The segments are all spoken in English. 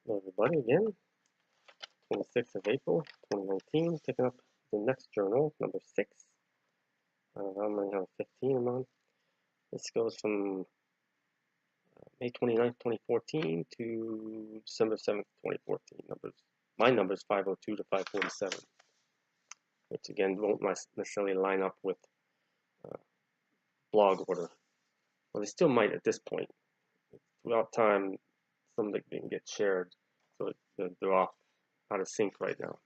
Hello everybody again, 26th of April, 2019, picking up the next journal, number 6. I'm going to have 15 a month. This goes from May 29th, 2014 to December 7th, 2014. My number is 502 to 547, which again won't necessarily line up with blog order. Well, they still might at this point. Throughout time, some of them get shared, so they're off out of sync right now.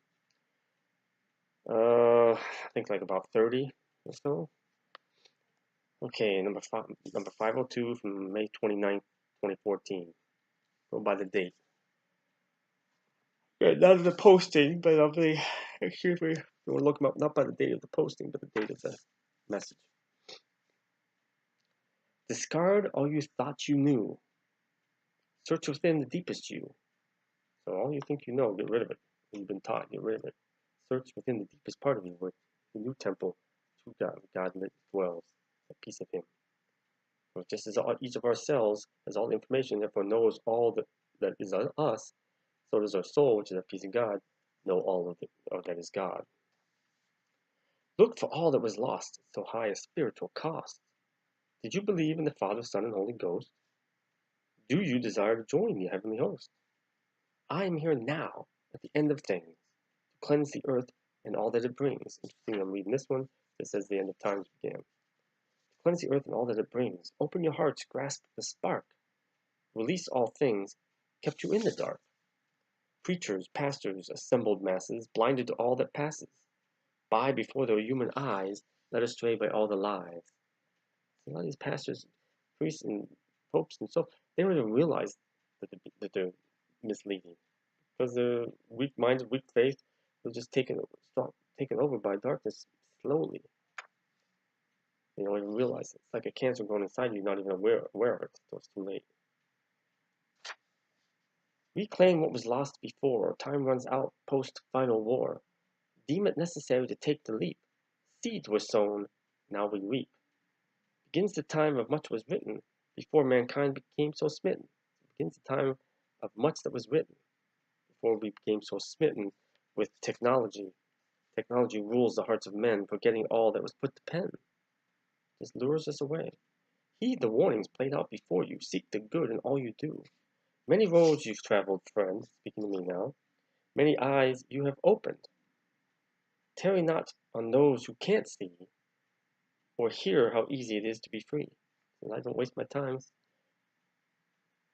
I think like about 30 or so. Okay, number 502 from May 29th, 2014. Go by the date. Yeah, not the posting, but of the, excuse me, we'll look them up not by the date of the posting, but the date of the message. Discard all you thought you knew. Search within the deepest you. So all you think you know, get rid of it. You've been taught, get rid of it. Search within the deepest part of you, where the new temple to God dwells, a piece of Him. So just as each of our cells has all the information, therefore knows all that is us, so does our soul, which is a piece of God, know all of that is God. Look for all that was lost at so high a spiritual cost. Did you believe in the Father, Son, and Holy Ghost? Do you desire to join the heavenly host? I am here now, at the end of things, to cleanse the earth and all that it brings. Interesting, I'm reading this one that says the end of times began. To cleanse the earth and all that it brings. Open your hearts, grasp the spark. Release all things kept you in the dark. Preachers, pastors, assembled masses, blinded to all that passes, by before their human eyes, led astray by all the lies. A lot of these pastors, priests, and popes and so, they don't even realize that they're misleading, because their weak minds, weak faith, they're just taken over by darkness slowly. They don't even realize it. It's like a cancer growing inside you, not even aware of it, so it's too late. Reclaim what was lost before. Time runs out post-final war. Deem it necessary to take the leap. Seeds were sown, now we reap. Begins the time of much was written, before mankind became so smitten. Begins the time of much that was written, before we became so smitten with technology. Technology rules the hearts of men, forgetting all that was put to pen. Just lures us away. Heed the warnings played out before you. Seek the good in all you do. Many roads you've traveled, friend, speaking to me now. Many eyes you have opened. Tarry not on those who can't see, or hear how easy it is to be free. And I don't waste my time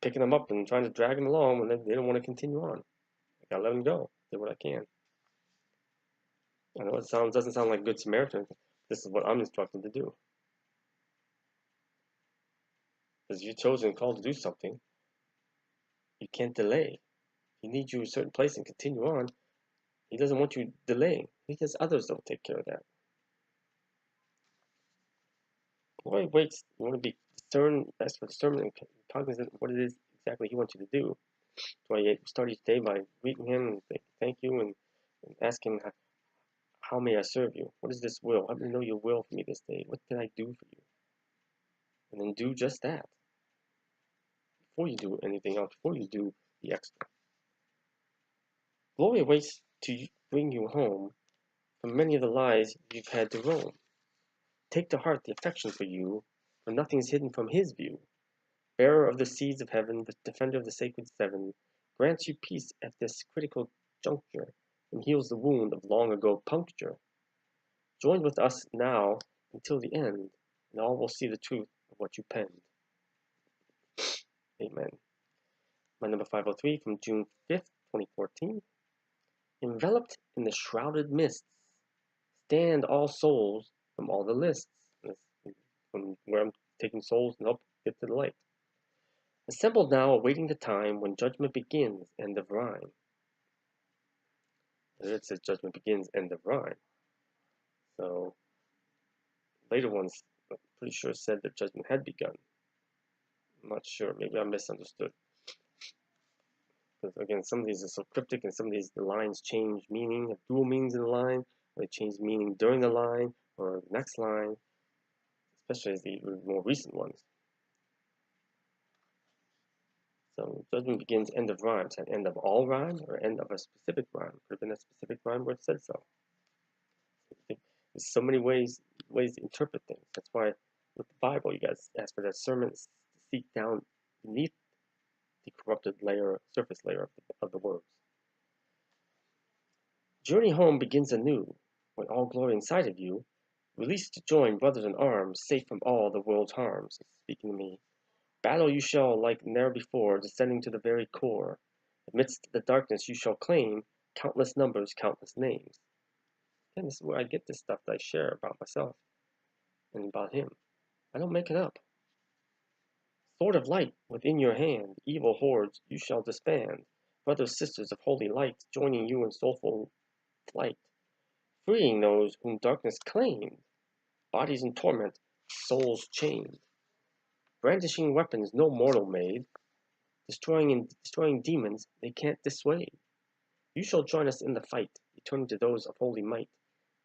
picking them up and trying to drag them along when they don't want to continue on. I gotta let them go. Do what I can. I know it doesn't sound like Good Samaritan. This is what I'm instructed to do. Because you're chosen and called to do something, you can't delay. He needs you in a certain place and continue on. He doesn't want you delaying, because others don't take care of that. Boy waits. You want to be as for discernment and cognizant of what it is exactly he wants you to do. So I start each day by greeting him and thank you and ask him, how may I serve you? What is this will? Help me know your will for me this day. What can I do for you? And then do just that. Before you do anything else, before you do the extra. Glory waits to bring you home from many of the lies you've had to roam. Take to heart the affection for you, for nothing is hidden from his view. Bearer of the seeds of heaven, the defender of the sacred seven, grants you peace at this critical juncture, and heals the wound of long ago puncture. Join with us now until the end, and all will see the truth of what you penned. Amen. My number 503 from June 5th, 2014. Enveloped in the shrouded mists, stand all souls from all the lists. From where I'm taking souls and help get to the light. Assembled now, awaiting the time when judgment begins, end of rhyme. It says judgment begins, end of rhyme. So, later ones, I'm pretty sure said that judgment had begun. I'm not sure, maybe I misunderstood. Because again, some of these are so cryptic, and some of these, the lines change meaning, have dual meanings in the line, or they change meaning during the line, or the next line, especially as the more recent ones. So judgment begins end of rhymes, and end of all rhymes or end of a specific rhyme. Could have been a specific rhyme where it said so. There's so many ways to interpret things. That's why with the Bible, you guys ask for discernment to seek down beneath the corrupted layer, surface layer of the words. Journey home begins anew, when all glory inside of you, released to join brothers in arms, safe from all the world's harms. It's speaking to me. Battle you shall like ne'er before, descending to the very core. Amidst the darkness you shall claim countless numbers, countless names. And this is where I get this stuff that I share about myself and about him. I don't make it up. Sword of light within your hand, evil hordes you shall disband. Brothers, sisters of holy light, joining you in soulful flight, freeing those whom darkness claimed, bodies in torment, souls chained. Brandishing weapons no mortal made, destroying demons they can't dissuade. You shall join us in the fight, returning to those of holy might,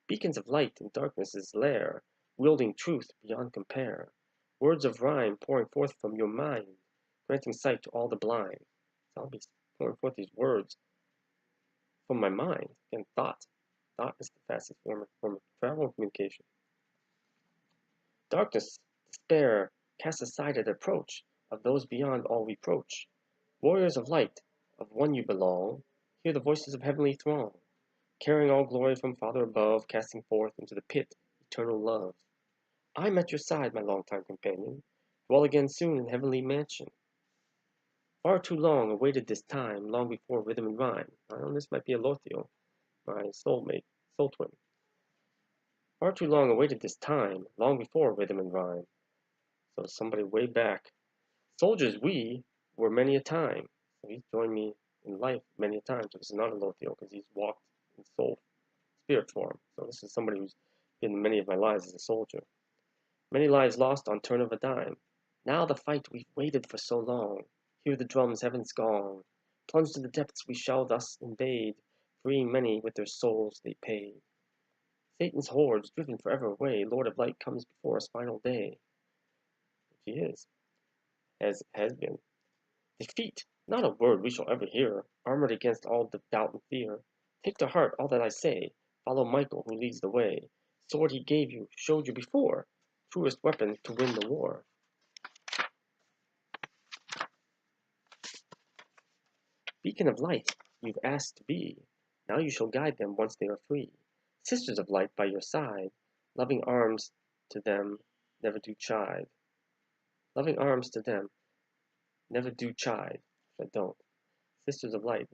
beacons of light in darkness's lair, wielding truth beyond compare. Words of rhyme pouring forth from your mind, granting sight to all the blind. So I'll be pouring forth these words from my mind. And thought. Thought is the fastest form of travel and communication. Darkness, despair, cast aside at approach of those beyond all reproach. Warriors of light, of one you belong, hear the voices of heavenly throng, carrying all glory from Father above, casting forth into the pit eternal love. I'm at your side, my longtime companion, dwell again soon in heavenly mansion. Far too long awaited this time, long before rhythm and rhyme. This might be Alothio, my soulmate, soul twin. Far too long awaited this time, long before rhythm and rhyme. So somebody way back. Soldiers we were many a time. So he's joined me in life many a time. So this is not Alothio, because he's walked in soul spirit form. So this is somebody who's been in many of my lives as a soldier. Many lives lost on turn of a dime. Now the fight we've waited for so long. Hear the drums, heaven's gong. Plunge to the depths we shall thus invade, freeing many with their souls they paid. Satan's hordes driven forever away, Lord of light comes before us final day. Which he is, has been. Defeat, not a word we shall ever hear, armored against all the doubt and fear. Take to heart all that I say, follow Michael who leads the way. Sword he gave you, showed you before, truest weapon to win the war. Beacon of light, you've asked to be, now you shall guide them once they are free. Sisters of light by your side, loving arms to them, never do chide. Loving arms to them, never do chide, but don't. Sisters of light,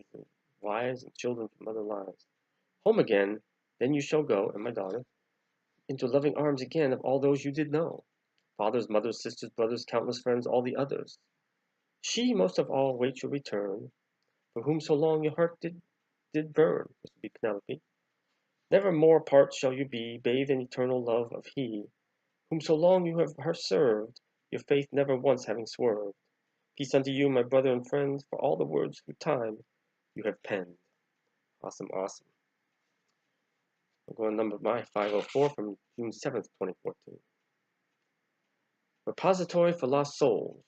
wives and children from other lives. Home again, then you shall go, and my daughter, into loving arms again of all those you did know. Fathers, mothers, sisters, brothers, countless friends, all the others. She most of all waits your return, for whom so long your heart did burn. This would be Penelope. Never more apart shall you be, bathed in eternal love of he, whom so long you have her served, your faith never once having swerved. Peace unto you, my brother and friend, for all the words through time you have penned. Awesome, awesome. I'm going to number my 504 from June 7th, 2014. Repository for lost souls,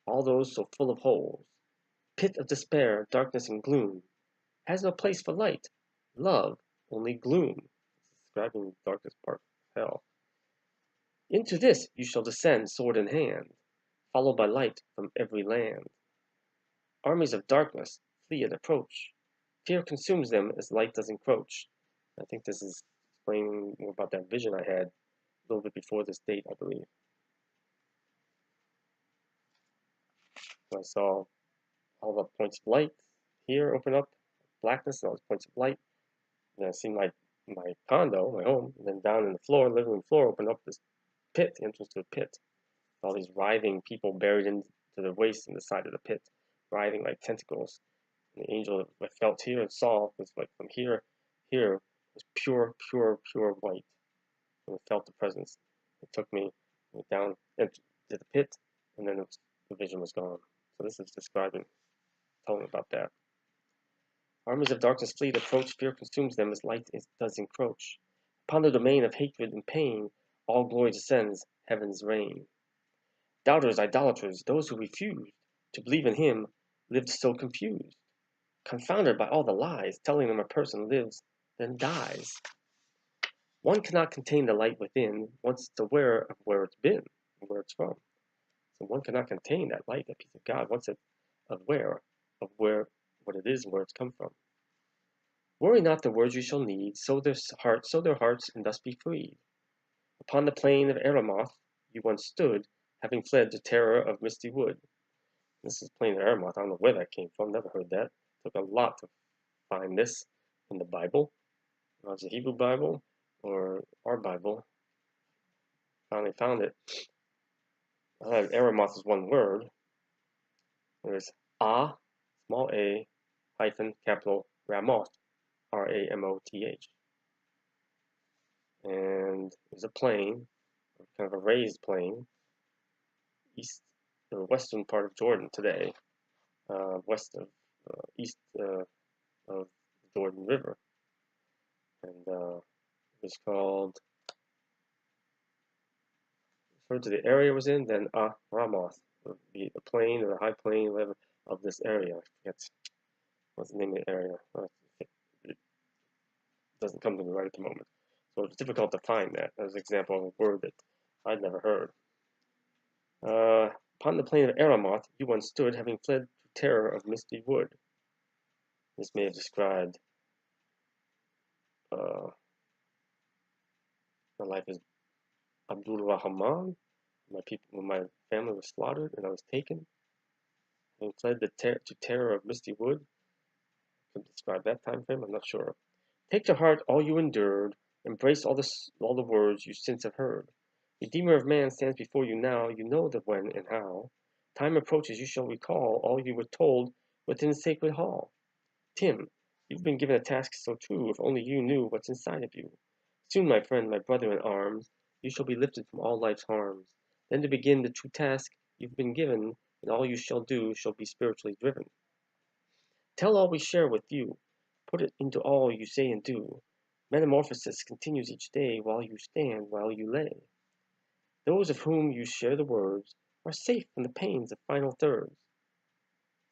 all those so full of holes. Pit of despair, darkness and gloom, has no place for light, love, only gloom. It's describing the darkest part of hell. Into this you shall descend, sword in hand, followed by light from every land. Armies of darkness flee at approach. Fear consumes them as light does encroach. I think this is explaining more about that vision I had a little bit before this date, I believe. I saw all the points of light here open up, blackness, and all those points of light. And I see my condo, my home, and then down in the floor, living room floor, open up this pit, the entrance to the pit. All these writhing people buried into the waist in the side of the pit, writhing like tentacles. And the angel I felt here and saw was like from here was pure, pure, pure white. And I felt the presence. It took me down into the pit, and then the vision was gone. So this is describing, telling about that. Armies of darkness flee, approach, fear consumes them as light does encroach. Upon the domain of hatred and pain, all glory descends, heaven's reign. Doubters, idolaters, those who refused, to believe in him, lived so confused, confounded by all the lies telling them a person lives, then dies. One cannot contain the light within once it's aware of where it's been and where it's from. So one cannot contain that light, that peace of God, once it's aware of what it is and where it's come from. Worry not the words you shall need, sow their hearts, and thus be freed. Upon the plain of Aramoth you once stood, having fled the terror of misty wood. This is plain of Aramoth. I don't know where that came from. Never heard that. Took a lot to find this in the Bible. It's a Hebrew Bible or our Bible. Finally found it. Aramoth is one word. There's small a, hyphen, capital, Ramoth, Ramoth. And there's a plain, kind of a raised plain, east or western part of Jordan today, east of the Jordan River. And it's called, referred to the area it was in, then Ramoth, the plain or the high plain, whatever, of this area. I forget what's the name of the area. It doesn't come to me right at the moment. So it's difficult to find that as an example of a word that I'd never heard. Upon the plain of Aramoth you once stood, having fled through terror of misty wood. This may have described my life as Abdul Rahman. When my family was slaughtered and I was taken, having fled to terror of misty wood. Can describe that time frame. I'm not sure. Take to heart all you endured. Embrace all the words you since have heard. Redeemer of man stands before you now. You know the when and how. Time approaches, you shall recall all you were told within the sacred hall. Tim, you've been given a task so true, if only you knew what's inside of you. Soon, my friend, my brother in arms, you shall be lifted from all life's harms. Then to begin the true task you've been given, and all you shall do shall be spiritually driven. Tell all we share with you. Put it into all you say and do. Metamorphosis continues each day while you stand, while you lay. Those of whom you share the words are safe from the pains of final thirds.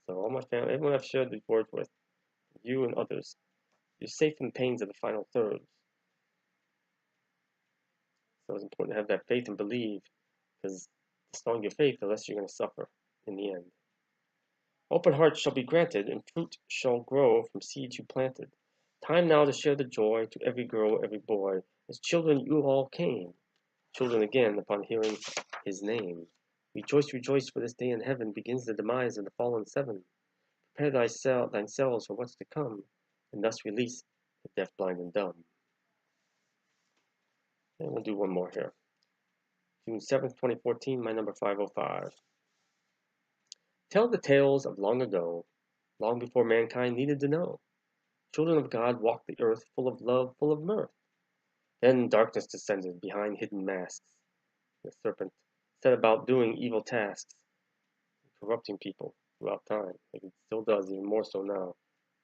So all my family, everyone I've shared these words with, you and others, you're safe from the pains of the final thirds. So it's important to have that faith and believe, because the stronger your faith, the less you're going to suffer in the end. Open hearts shall be granted, and fruit shall grow from seeds you planted. Time now to share the joy to every girl, every boy. As children you all came. Children again upon hearing his name. Rejoice, rejoice, for this day in heaven begins the demise of the fallen seven. Prepare themselves for what's to come, and thus release the deaf, blind, and dumb. And we'll do one more here. June 7th, 2014, my number 505. Tell the tales of long ago, long before mankind needed to know. Children of God walked the earth full of love, full of mirth. Then darkness descended behind hidden masks. The serpent set about doing evil tasks, corrupting people throughout time. Like it still does, even more so now.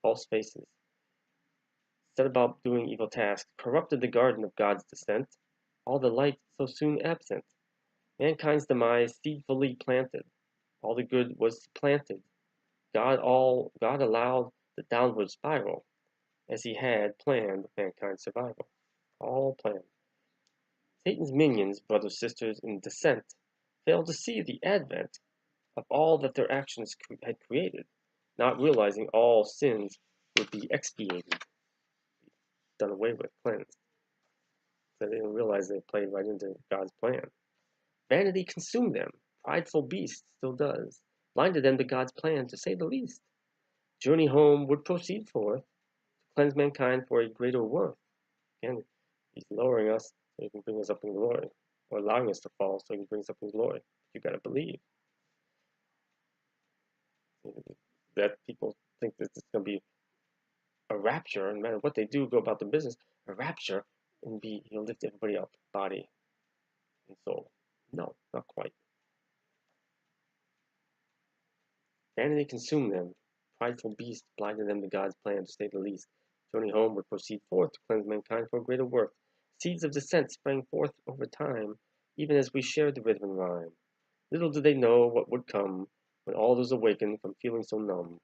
False faces. Set about doing evil tasks, corrupted the garden of God's descent, all the light so soon absent. Mankind's demise seedfully planted. All the good was planted. God allowed the downward spiral, as he had planned mankind's survival. All planned. Satan's minions, brothers, sisters, in descent, failed to see the advent of all that their actions had created, not realizing all sins would be expiated, done away with, cleansed. So they didn't realize they played right into God's plan. Vanity consumed them. Prideful beast still does. Blinded them to God's plan, to say the least. Journey home would proceed forth, to cleanse mankind for a greater worth. Again, he's lowering us so he can bring us up in glory, or allowing us to fall so he can bring us up in glory. You got to believe that people think that it's going to be a rapture, and no matter what they do, go about the business, a rapture, and he'll lift everybody up, body and soul. No, not quite. Vanity consumed them. Prideful beast blinded them to God's plan, to say the least. Journey home would proceed forth to cleanse mankind for a greater worth. Seeds of dissent sprang forth over time, even as we shared the rhythm and rhyme. Little did they know what would come, when all those awaken from feeling so numb.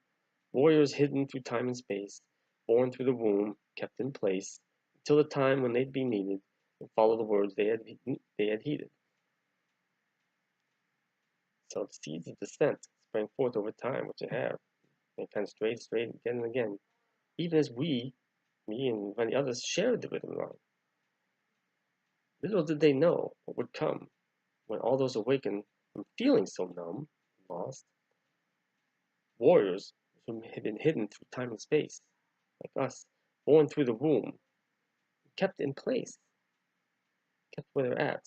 Warriors hidden through time and space, born through the womb, kept in place, until the time when they'd be needed, and follow the words they had heeded. So the seeds of dissent sprang forth over time, which they have. They kind of strayed again and again, even as me and many others, shared the rhythm line. Little did they know what would come when all those awakened from feeling so numb and lost. Warriors who had been hidden through time and space, like us, born through the womb, kept in place, kept where they're at,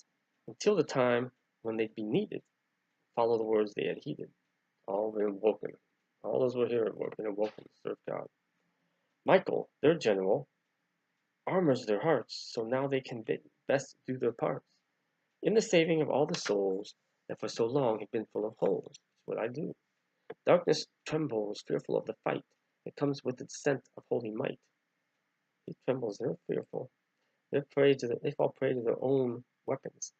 until the time when they'd be needed, follow the words they had heeded. All been awoken. All those were here were been awoken to serve God. Michael, their general, armors their hearts, so now they can best do their parts in the saving of all the souls that for so long have been full of holes. That's what I do. Darkness trembles, fearful of the fight that comes with the descent of holy might. He trembles, they're fearful. They fall prey to their own weapons.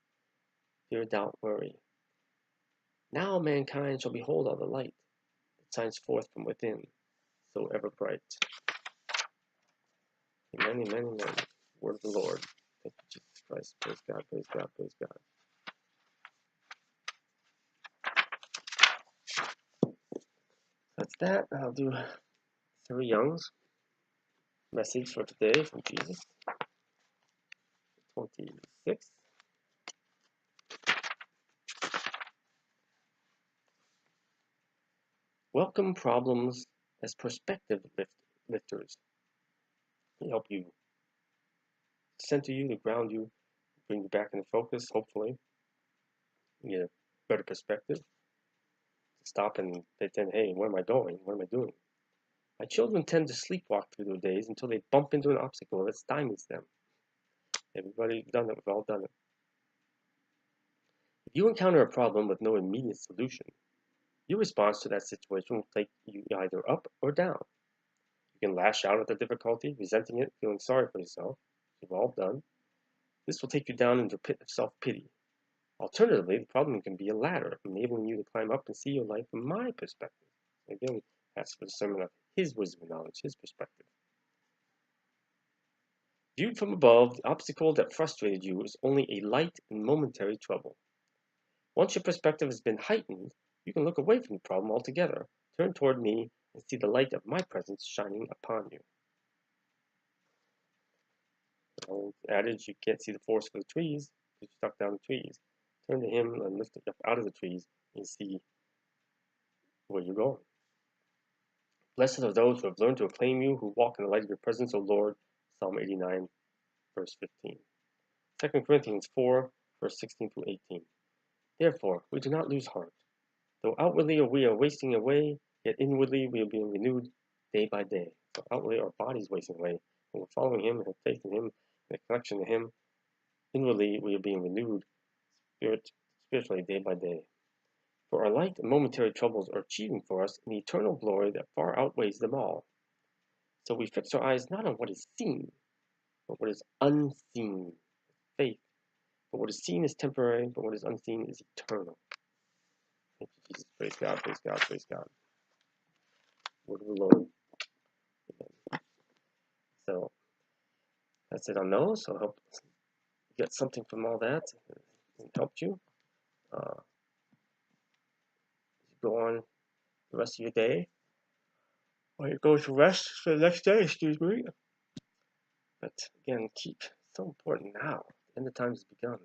Fear, doubt, worry. Now mankind shall behold all the light that shines forth from within, so ever bright. Amen, amen, amen. Word of the Lord. Thank you, Jesus Christ. Praise God, praise God, praise God. That's that. I'll do Sarah Young's message for today from Jesus. 26. Welcome problems as perspective lifters. They help you center you, to ground you, bring you back into focus, hopefully. You get a better perspective. Stop and pretend, hey, where am I going? What am I doing? My children tend to sleepwalk through their days until they bump into an obstacle that stymies them. Everybody's done it. We've all done it. If you encounter a problem with no immediate solution, your response to that situation will take you either up or down. You can lash out at the difficulty, resenting it, feeling sorry for yourself. We've all done. This will take you down into a pit of self-pity. Alternatively, the problem can be a ladder, enabling you to climb up and see your life from my perspective. Again, that's for the sermon of his wisdom and knowledge, his perspective. Viewed from above, the obstacle that frustrated you is only a light and momentary trouble. Once your perspective has been heightened, you can look away from the problem altogether, turn toward me, and see the light of my presence shining upon you. The old adage, you can't see the forest for the trees, because you're stuck down the trees. Turn to him and lift it up out of the trees and see where you're going. Blessed are those who have learned to acclaim you, who walk in the light of your presence, O Lord. Psalm 89, verse 15. 2 Corinthians 4, verse 16 through 18. Therefore, we do not lose heart. Though outwardly we are wasting away, yet inwardly we are being renewed day by day. So outwardly our body's wasting away. When we're following him and have faith in him and a connection to him, inwardly we are being renewed spiritually day by day. For our light and momentary troubles are achieving for us an eternal glory that far outweighs them all. So we fix our eyes not on what is seen, but what is unseen. Faith. But what is seen is temporary, but what is unseen is eternal. Thank you, Jesus. Praise God, praise God, praise God. Word of the Lord. Amen. So that's it on those. So I hope you get something from all that and helped you. You go on the rest of your day, or you go to rest for the next day, excuse me. But again, keep so important now. The end of time has begun.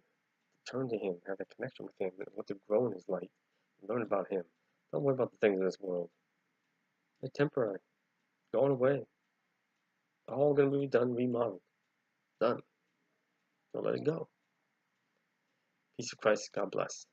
Turn to him, have a connection with him, and want to grow in his light. Learn about him. Don't worry about the things of this world. They're temporary. Going away. All going to be done, remodeled. Done. So let it go. Peace of Christ. God bless.